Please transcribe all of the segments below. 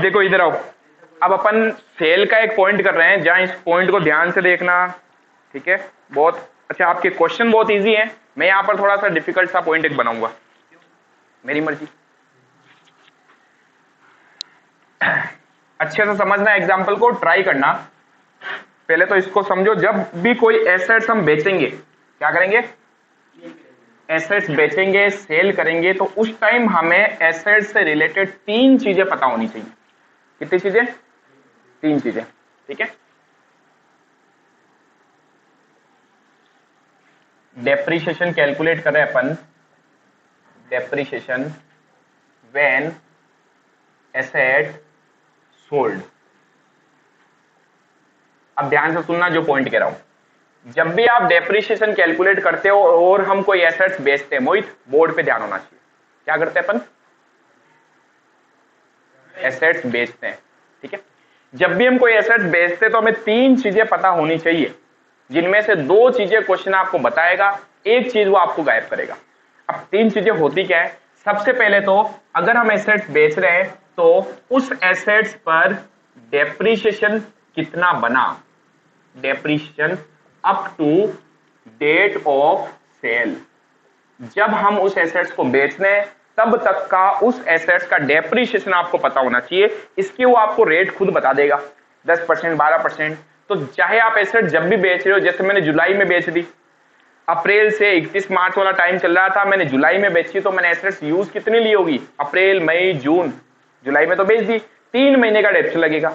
देखो इधर आओ, अब अपन सेल का एक पॉइंट कर रहे हैं, जहां इस पॉइंट को ध्यान से देखना, ठीक है। बहुत अच्छा, आपके क्वेश्चन बहुत इजी हैं, मैं यहाँ पर थोड़ा सा डिफिकल्ट सा पॉइंट एक बनाऊंगा, मेरी मर्जी। अच्छे से समझना, एग्जाम्पल को ट्राई करना। पहले तो इसको समझो, जब भी कोई एसेट्स हम बेचेंगे, क्या करेंगे, एसेट्स बेचेंगे, सेल करेंगे, तो उस टाइम हमें एसेट्स से रिलेटेड 3 चीजें पता होनी चाहिए। कितनी चीजें? 3 चीजें, ठीक है। डेप्रिसिएशन कैलकुलेट कर रहे हैं अपन, डेप्रिसिएशन व्हेन एसेट सोल्ड। अब ध्यान से सुनना जो पॉइंट कह रहा हूं, जब भी आप डेप्रिसिएशन कैलकुलेट करते हो और हम कोई एसेट्स बेचते हैं, मोहित बोर्ड पे ध्यान होना चाहिए, क्या करते हैं अपन, एसेट्स बेचते हैं, ठीक है। जब भी हम कोई एसेट्स बेचते हैं तो हमें 3 चीजें पता होनी चाहिए, जिनमें से 2 चीजें क्वेश्चन आपको बताएगा, एक चीज वो आपको गायब करेगा। अब 3 चीजें होती क्या है? सबसे पहले तो अगर हम एसेट्स बेच रहे हैं तो उस एसेट्स पर डेप्रिसिएशन कितना बना, depreciation up to date of sale. जब हम उस एसेट्स को बेच रहे हैं तब तक का उस एसेट्स का डेप्रिसिएशन आपको पता होना चाहिए। इसकी वो आपको रेट खुद बता देगा, 10%, 12%। तो चाहे आप एसेट जब भी बेच रहे हो, जैसे मैंने जुलाई में बेच दी, अप्रैल से 31 मार्च वाला टाइम चल रहा था, मैंने जुलाई में बेची, तो मैंने एसेट्स यूज कितनी ली होगी, अप्रैल, मई, जून, जुलाई में तो बेच दी, 3 महीने का डेप्शन लगेगा।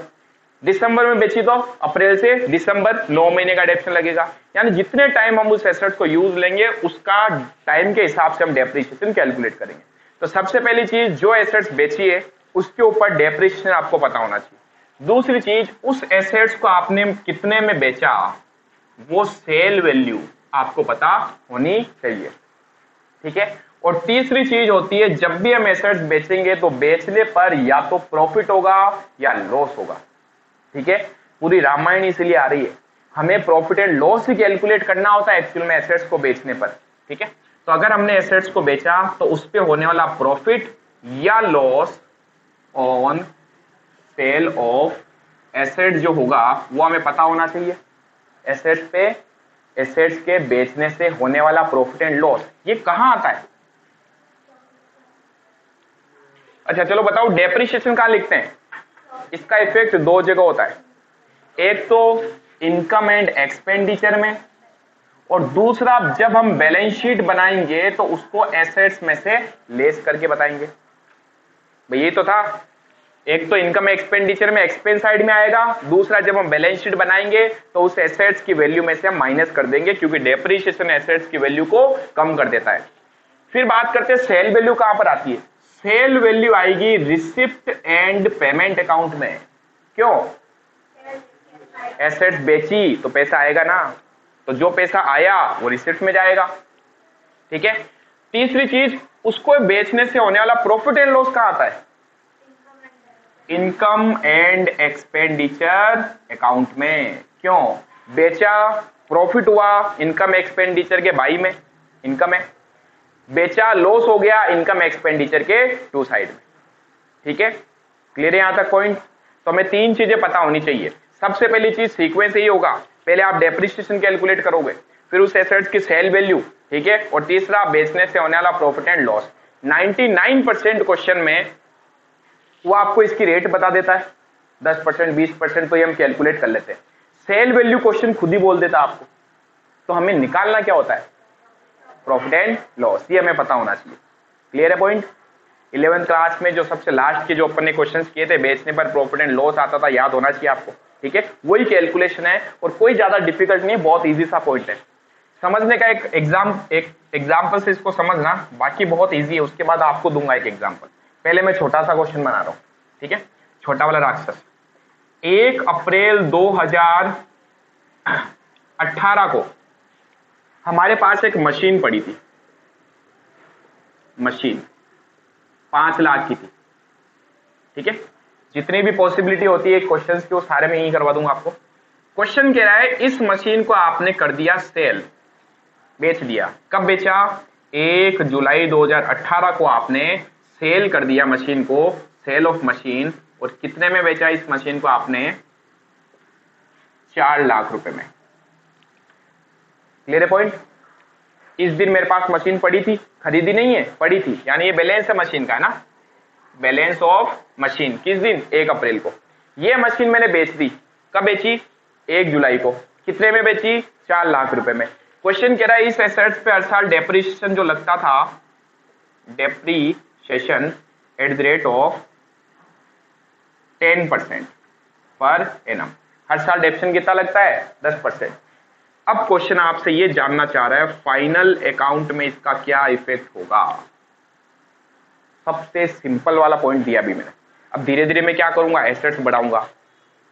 दिसंबर में बेची तो अप्रैल से दिसंबर, 9 महीने का डेप्शन लगेगा। यानी जितने टाइम हम उस एसेट को यूज लेंगे, उसका टाइम के हिसाब से हम डेप्रिसिएशन कैलकुलेट करेंगे। तो सबसे पहली चीज, जो एसेट्स बेची है उसके ऊपर डेप्रिसिएशन आपको पता होना चाहिए। दूसरी चीज, उस एसेट्स को आपने कितने में बेचा, वो सेल वैल्यू आपको पता होनी चाहिए, ठीक है। और तीसरी चीज होती है, जब भी हम एसेट्स बेचेंगे तो बेचने पर या तो प्रॉफिट होगा या लॉस होगा, ठीक है। पूरी रामायण इसलिए आ रही है, हमें profit and loss he calculate करना होता है एक्चुअल में एसेट्स को बेचने पर, ठीक है। तो अगर हमने एसेट्स को बेचा तो उस पे होने वाला प्रॉफिट या loss on sale of asset जो होगा वो हमें पता होना चाहिए। एसेट्स पे, एसेट्स के बेचने से होने वाला प्रॉफिट एंड लॉस, ये कहां आता है? अच्छा चलो बताओ, डेप्रिसिएशन कहां लिखते हैं? इसका इफेक्ट 2 जगह होता है, एक तो इनकम एंड एक्सपेंडिचर में, और दूसरा जब हम बैलेंस शीट बनाएंगे तो उसको एसेट्स में से लेस करके बताएंगे। भाई ये तो था, एक तो इनकम एक्सपेंडिचर में एक्सपेंस साइड में आएगा, दूसरा जब हम बैलेंस शीट बनाएंगे तो उस एसेट्स की वैल्यू में से हम माइनस कर देंगे, क्योंकि डेप्रिसिएशन एसेट्स की वैल्यू को कम कर देता है। फिर बात करते हैं सेल वैल्यू कहां पर आती है। सेल वैल्यू आएगी रिसिप्ट एंड पेमेंट अकाउंट में। क्यों? एसेट्स बेची तो पैसा आएगा ना, तो जो पैसा आया वो रिसिप्ट में जाएगा, ठीक है। तीसरी चीज, उसको बेचने से होने वाला प्रॉफिट एंड लॉस कहां आता है? इनकम एंड एक्सपेंडिचर अकाउंट में। क्यों? बेचा, प्रॉफिट हुआ इनकम एक्सपेंडिचर के बाई में, इनकम है, बेचा, लॉस हो गया इनकम एक्सपेंडिचर के टू साइड में, ठीक है। क्लियर है यहां तक पॉइंट? तो हमें 3 चीजें पता होनी चाहिए। सबसे पहली चीज सीक्वेंस यही होगा, पहले आप डेप्रिसिएशन कैलकुलेट करोगे, फिर उस एसेट्स की सेल वैल्यू, ठीक है, और तीसरा बेचने से होने वाला प्रॉफिट एंड लॉस। 99% क्वेश्चन में वो आपको इसकी रेट बता देता है, 10%, 20% तो ये हम कैलकुलेट कर लेते हैं। सेल वैल्यू क्वेश्चन खुद ही बोल देता आपको, तो हमें निकालना क्या होता है? प्रॉफिट एंड लॉस, ये हमें पता होना चाहिए। क्लियर है पॉइंट? 11th क्लास में जो सबसे लास्ट के जो अपन ने क्वेश्चंस किए थे, बेचने पर प्रॉफिट एंड लॉस आता था, याद होना चाहिए आपको, ठीक है। वही कैलकुलेशन है और कोई ज्यादा डिफिकल्ट नहीं है, बहुत इजी सा पॉइंट है समझने का। एक एग्जाम्पल से इसको समझना, बाकी बहुत इजी है। उसके बाद आपको दूंगा एक एग्जाम्पल। पहले मैं छोटा सा क्वेश्चन बना रहा हूं, ठीक है, छोटा वाला राक्षस। 1 अप्रैल 2018 को हमारे पास एक मशीन पड़ी थी, मशीन 5 लाख की थी, ठीक है। जितनी भी पॉसिबिलिटी होती है क्वेश्चंस की वो सारे में यही करवा दूंगा आपको। क्वेश्चन कह रहा है, इस मशीन को आपने कर दिया सेल, बेच दिया। कब बेचा? 1 जुलाई 2018 को आपने सेल कर दिया मशीन को, सेल ऑफ मशीन और कितने में बेचा इस मशीन को आपने? 4 लाख रुपए में। क्लियर है पॉइंट? इस दिन मेरे पास मशीन पड़ी थी, खरीदी नहीं है, पड़ी थी, यानी ये बैलेंस है मशीन का, है ना, बैलेंस ऑफ मशीन। किस दिन? 1 अप्रैल को। ये मशीन मैंने बेच दी। कब बेची? 1 जुलाई को। कितने में बेची? 4 लाख रुपए में। क्वेश्चन कह रहा है इस एसेट्स पे हर साल डेप्रिसिएशन जो लगता था, depreciation at the rate of 10% per annum. हर साल डेप्रिसिएशन कितना लगता है? 10%। अब क्वेश्चन आपसे ये जानना चाह रहा है फाइनल अकाउंट में इसका क्या इफेक्ट होगा। सबसे सिंपल वाला पॉइंट दिया अभी मैंने। अब धीरे धीरे मैं क्या करूंगा? एसेट्स बढ़ाऊंगा।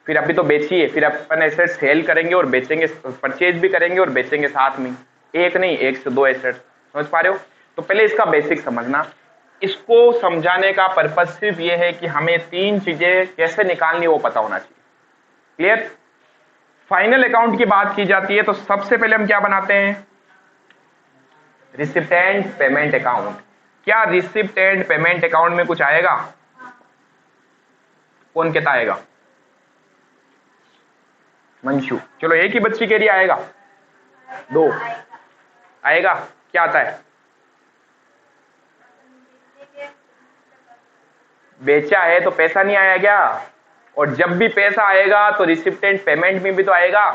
फिर अभी तो बेची है, फिर अपन एसेट सेल करेंगे और बेचेंगे, परचेज भी करेंगे और बेचेंगे साथ में। एक नहीं, 1 से 2 एसेट। समझ पा रहे हो? तो पहले इसका बेसिक समझना। इसको समझाने का पर्पज सिर्फ ये है कि हमें 3 चीजें कैसे निकालनी वो पता होना चाहिए। क्लियर? फाइनल अकाउंट की बात की जाती है तो सबसे पहले हम क्या बनाते हैं? Receipt and payment account. क्या रिसिप्ट एंड पेमेंट अकाउंट में कुछ आएगा? कौन कहता आएगा? मंशु। चलो, एक ही बच्ची कह रही आएगा, 2 आएगा। क्या आता है? बेचा है तो पैसा नहीं आया क्या? और जब भी पैसा आएगा तो रिसिप्ट एंड पेमेंट में भी तो आएगा।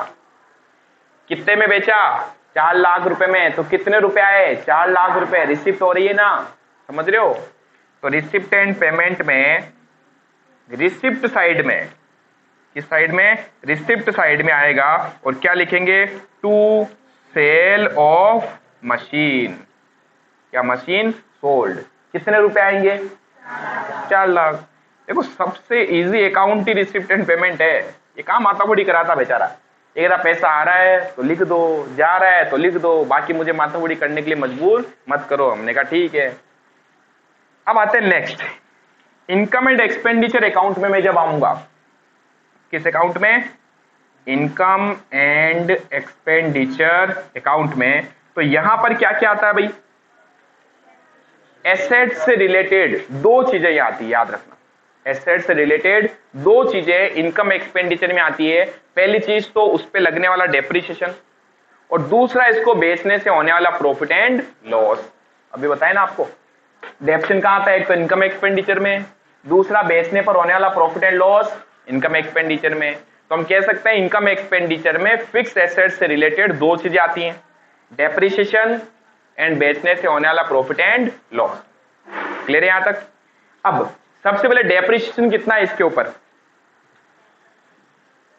कितने में बेचा? 4 लाख रुपए में। तो कितने रुपए आए? 4 लाख रुपए। रिसिप्ट हो रही है ना? समझ रहे हो? तो रिसिप्ट एंड पेमेंट में, रिसिप्ट साइड में, किस साइड में? रिसिप्ट साइड में आएगा। और क्या लिखेंगे? To sale of machine. क्या? Machine sold. कितने रुपए आएंगे? 4 लाख। देखो, सबसे इजी अकाउंट ही रिसिप्ट एंड पेमेंट है। ये काम माथामुड़ी कराता बेचारा। एक पैसा आ रहा है तो लिख दो, जा रहा है तो लिख दो, बाकी मुझे माथामुड़ी करने के लिए मजबूर मत करो। हमने कहा ठीक है। अब आते हैं next, income and expenditure account में मैं जब आऊंगा, किस अकाउंट में? इनकम एंड एक्सपेंडिचर अकाउंट में। तो यहां पर क्या क्या आता है भाई? एसेट से रिलेटेड 2 चीजें यहां आती है, याद रखना। एसेट से रिलेटेड 2 चीजें इनकम एक्सपेंडिचर में आती है। पहली चीज तो उस पे लगने वाला डेप्रिसिएशन, और दूसरा इसको बेचने से होने वाला प्रॉफिट एंड लॉस। अभी बताया ना आपको, डेप्रिसिएशन कहां आता है? एक तो इनकम एक्सपेंडिचर में, दूसरा बेचने पर होने वाला profit and loss income expenditure में। तो हम कह सकते हैं इनकम एक्सपेंडिचर में फिक्स एसेट से रिलेटेड 2 चीजें आती हैं, डेप्रिसिएशन एंड बेचने से होने वाला प्रॉफिट एंड लॉस। क्लियर है यहां तक? अब सबसे पहले डेप्रिसिएशन कितना है इसके ऊपर,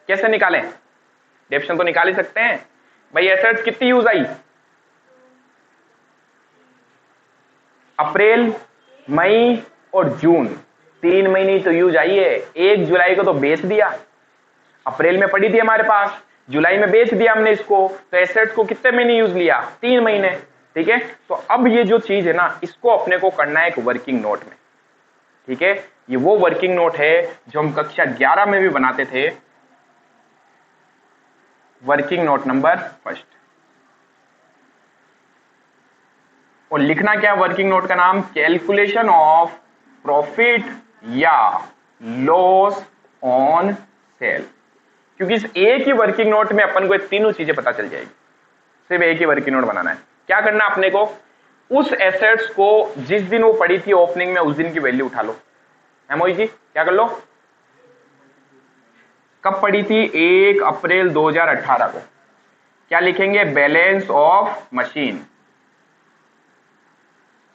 कैसे निकालें? डेप्रिसिएशन तो निकाल ही सकते हैं भाई। एसेट्स कितनी यूज आई? अप्रैल, मई और जून, 3 महीने तो यूज आई है। 1 जुलाई को तो बेच दिया, अप्रैल में पड़ी थी हमारे पास, जुलाई में बेच दिया हमने इसको। तो एसेट्स को कितने महीने यूज लिया? 3 महीने। ठीक है? तो अब ये जो चीज है ना, इसको अपने को करना है एक वर्किंग नोट में। ठीक है? ये वो वर्किंग नोट है जो हम कक्षा 11 में भी बनाते थे। Working note number 1। और लिखना क्या? वर्किंग नोट का नाम कैलकुलेशन ऑफ प्रॉफिट या लॉस ऑन सेल। क्योंकि इस एक ही वर्किंग नोट में अपन को 3 चीजें पता चल जाएगी। सिर्फ एक ही वर्किंग नोट बनाना है। क्या करना अपने को? उस एसेट्स को जिस दिन वो पड़ी थी ओपनिंग में, उस दिन की वैल्यू उठा लो। है मोहित जी? क्या कर लो? कब पड़ी थी? 1 अप्रैल 2018 को। क्या लिखेंगे? Balance of machine.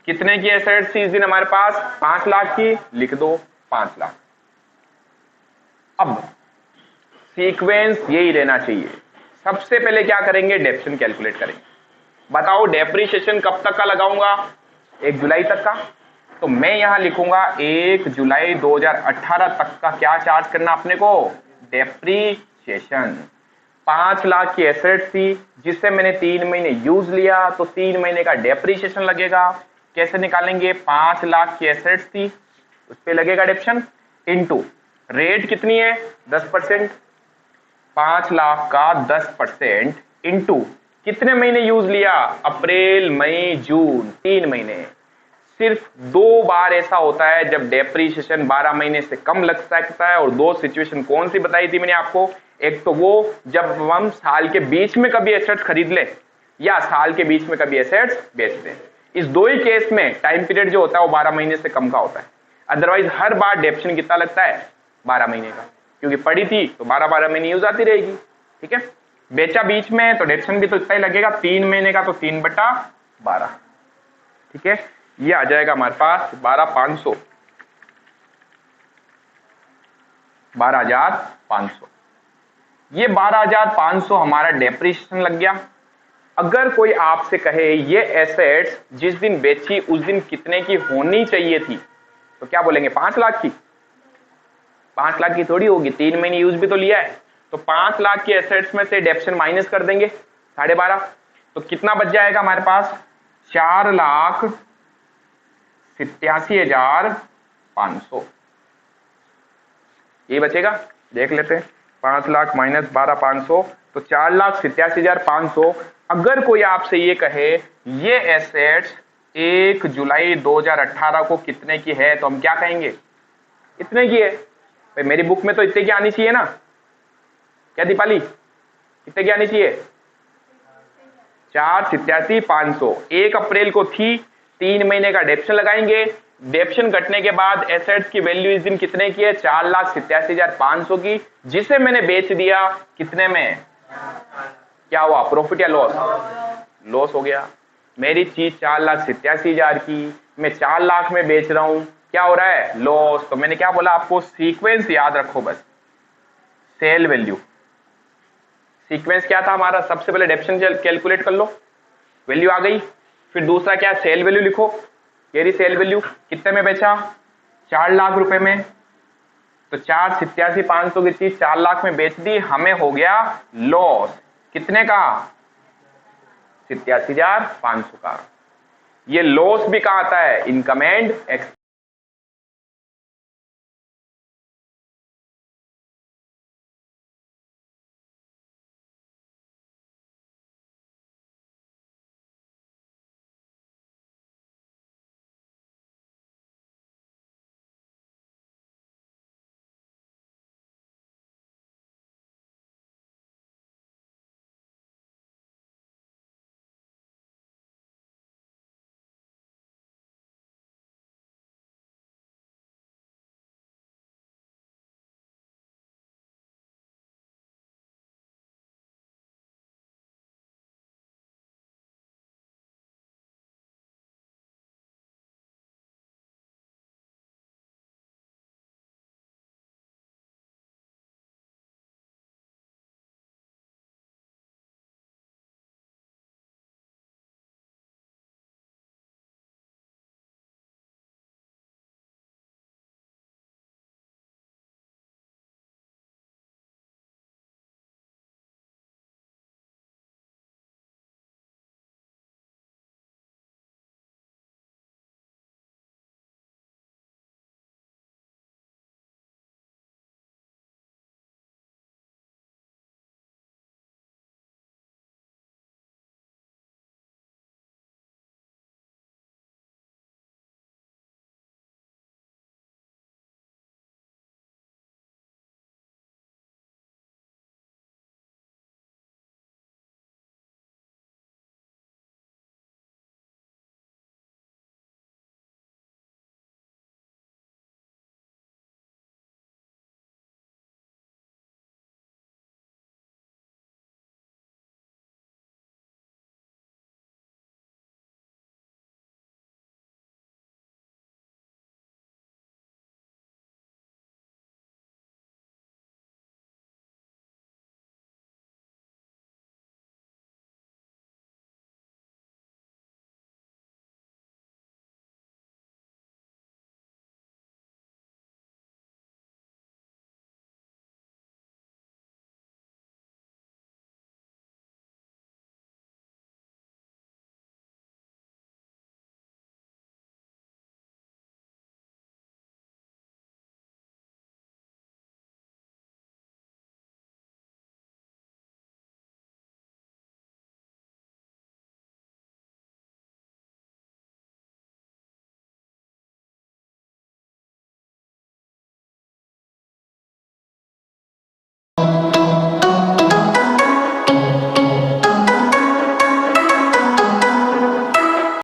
कितने की एसेट्स थी इस दिन हमारे पास? 5 लाख की। लिख दो 5 लाख। अब सीक्वेंस यही रहना चाहिए। सबसे पहले क्या करेंगे? डेप्रिसिएशन कैलकुलेट करेंगे। बताओ डेप्रिसिएशन कब तक का लगाऊंगा? 1 जुलाई तक का। तो मैं यहां लिखूंगा 1 जुलाई 2018 तक का क्या चार्ज करना अपने को? डेप्रिसिएशन। 5 लाख की एसेट थी जिससे मैंने 3 महीने यूज लिया, तो 3 महीने का डेप्रिसिएशन लगेगा। कैसे निकालेंगे? 5 लाख की एसेट थी, उस पर लगेगा डेप्रिसिएशन, इनटू रेट कितनी है? 10%। 5 लाख का 10% इनटू कितने महीने यूज लिया? अप्रैल, मई, जून, 3 महीने। सिर्फ 2 बार ऐसा होता है जब डेप्रीशिएशन 12 महीने से कम लग सकता है, और 2 सिचुएशन कौन सी बताई थी मैंने आपको? एक तो वो जब हम साल के बीच में कभी एसेट्स खरीद लें या साल के बीच में कभी एसेट्स बेच दें। इस 2 ही केस में टाइम पीरियड जो होता है वो 12 महीने से कम का होता है। अदरवाइज हर बार डेप्शन कितना लगता है? 12 महीने का, क्योंकि पड़ी थी तो 12 महीने यूज आती रहेगी। ठीक है, बेचा बीच में तो डेप्शन भी तो इतना ही लगेगा, 3 महीने का तो 3/12। ठीक है, ये आ जाएगा हमारे पास 12,500, 12,500। ये 12,500 हमारा डेप्रिसिएशन लग गया। अगर कोई आपसे कहे ये एसेट्स जिस दिन बेची उस दिन कितने की होनी चाहिए थी, तो क्या बोलेंगे? 5 लाख की। 5 लाख की थोड़ी होगी, 3 महीने यूज भी तो लिया है। तो 5 लाख की एसेट्स में से डेप्शन माइनस कर देंगे 12.5, तो कितना बच जाएगा हमारे पास? 4,87,500 ये बचेगा। देख लेते हैं, 5 लाख माइनस 12,500 तो 4,87,500। अगर कोई आपसे ये कहे ये एसेट्स 1 जुलाई 2018 को कितने की है, तो हम क्या कहेंगे? इतने की है। भाई मेरी बुक में तो इतने की आनी चाहिए ना, क्या दीपाली? कितने की आनी चाहिए? 4,87,500। 1 अप्रैल को थी, 3 महीने का डेप्शन लगाएंगे। डेप्शन कटने के बाद एसेट्स की वैल्यू इस दिन कितने की है? 4,87,500 की, जिसे मैंने बेच दिया कितने में? क्या हुआ? प्रॉफिट या लॉस? लॉस हो गया। मेरी चीज 4,87,000 की, मैं 4 लाख में बेच रहा हूं, क्या हो रहा है? लॉस। तो मैंने क्या बोला आपको? सीक्वेंस याद रखो बस। सेल वैल्यू सीक्वेंस क्या था हमारा? सबसे पहले डेप्शन कैलकुलेट कर लो, वैल्यू आ गई। फिर दूसरा क्या? सेल वैल्यू लिखो। ये रही सेल वैल्यू। कितने में बेचा? 4 लाख रुपए में। तो 4,87,500 की चीज 4 लाख में बेच दी, हमें हो गया लॉस। कितने का? 87,500 का। ये लॉस भी कहां आता है? Income and expense.